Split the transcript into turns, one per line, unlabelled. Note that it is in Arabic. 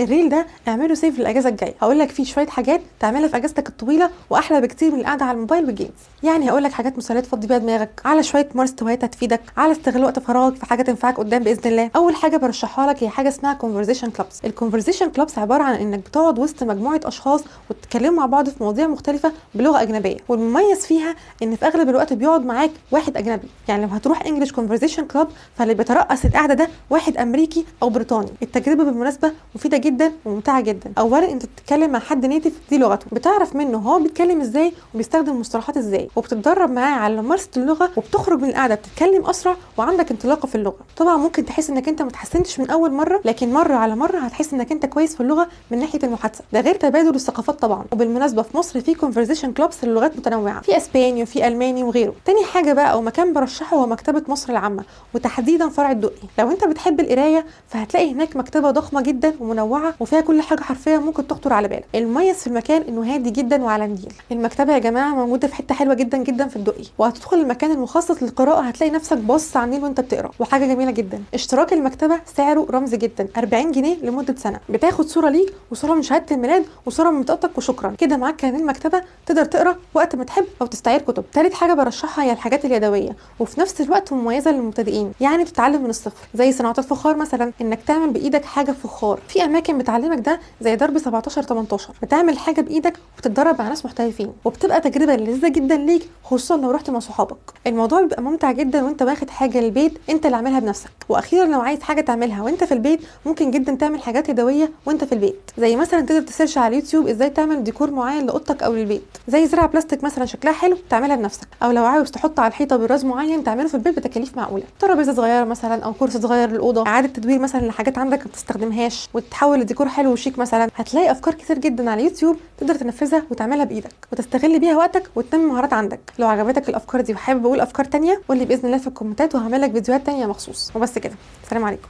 الريل ده اعمله سيف للاجازه الجايه، هقول لك فيه شويه حاجات تعملها في اجازتك الطويله واحلى بكتير من القعده على الموبايل والجيمز. يعني هقول لك حاجات مسليات تفضي بيها دماغك، على شويه ممارسه هوايات هتفيدك، على استغلال وقت فراغك في حاجه تنفعك قدام باذن الله. اول حاجه برشحها لك هي حاجه اسمها كونفرزيشن كلابس. الكونفرزيشن كلابس عباره عن انك بتقعد وسط مجموعه اشخاص وتتكلموا مع بعض في مواضيع مختلفه بلغه اجنبيه، والمميز فيها ان في اغلب الوقت بيقعد معاك واحد اجنبي. يعني لو هتروح انجلش كونفرزيشن كلاب فاللي بيترأس القعده ده واحد امريكي او بريطاني. التجربه بالمناسبه مفيده جدا وممتعه جدا. اولا انت بتتكلم مع حد نيتف دي لغته، بتعرف منه هو بيتكلم ازاي وبيستخدم مصطلحات ازاي، وبتتدرب معاه على ممارسه اللغه، وبتخرج من القعده بتتكلم اسرع وعندك انطلاقه في اللغه. طبعا ممكن تحس انك انت ما اتحسنتش من اول مره، لكن مره على مره هتحس انك انت كويس في اللغه من ناحيه المحادثه. ده غير تبادل الثقافات طبعا. وبالمناسبه في مصر في كونفرزيشن كلابس للغات متنوعه، في اسباني وفي الماني وغيره. تاني حاجه بقى او مكان برشحه هو مكتبه مصر العامه، وتحديدا فرع الدقي. لو انت بتحب القرايه فهتلاقي هناك مكتبه ضخمه جدا ومنوعه وفيها كل حاجه حرفيا ممكن تخطر على بالك. المميز في المكان انه هادي جدا وعلى النيل. المكتبه يا جماعه موجوده في حته حلوه جدا جدا في الدقي، وهتدخل المكان المخصص للقراءه هتلاقي نفسك باصص على النيل وانت بتقرا. وحاجه جميله جدا، اشتراك المكتبه سعره رمزي جدا، 40 جنيه لمده سنه. بتاخد صوره ليك وصوره من شهاده الميلاد وصوره من بطاقتك وشكرا كده معاك كارنيه المكتبه، تقدر تقرا وقت ما تحب او تستعير كتب. تالت حاجه برشحها هي الحاجات اليدويه، وفي نفس الوقت مميزه للمبتدئين، يعني بتتعلم من الصفر، زي صناعه الفخار مثلا، انك تعمل بايدك حاجه فخار. في اماكن بتعلمك ده زي درب 17 18، بتعمل حاجه بايدك وبتتدرب مع ناس محترفين، وبتبقى تجربه لذيذه جدا ليك، خصوصا لو رحت مع صحابك. الموضوع بيبقى ممتع جدا وانت واخد حاجه للبيت انت اللي عاملها بنفسك. واخيرا لو عايز حاجه تعملها وانت في البيت، ممكن جدا تعمل حاجات يدويه وانت في البيت، زي مثلا تقدر تسيرش على اليوتيوب ازاي تعمل ديكور معين لاوضتك او للبيت، زي زرع بلاستيك مثلا شكلها حلو تعملها بنفسك، او لو عاوز تحط على الحيطه براز معين تعمله في البيت بتكاليف معقوله، ترابيزه صغيره مثلا او كرسي صغير للاوضه، اعاده تدوير مثلا لحاجات عندك ما بتستخدمهاش وتحول لديكور حلو وشيك مثلا. هتلاقي افكار كتير جدا على اليوتيوب تقدر تنفذها وتعملها بايدك وتستغل بيها وقتك وتنمي مهارات عندك. لو عجبتك الافكار دي وحابب اقول افكار تانية قول لي باذن الله في الكومنتات، وهعمل لك فيديوهات تانية مخصوص. وبس كده، السلام عليكم.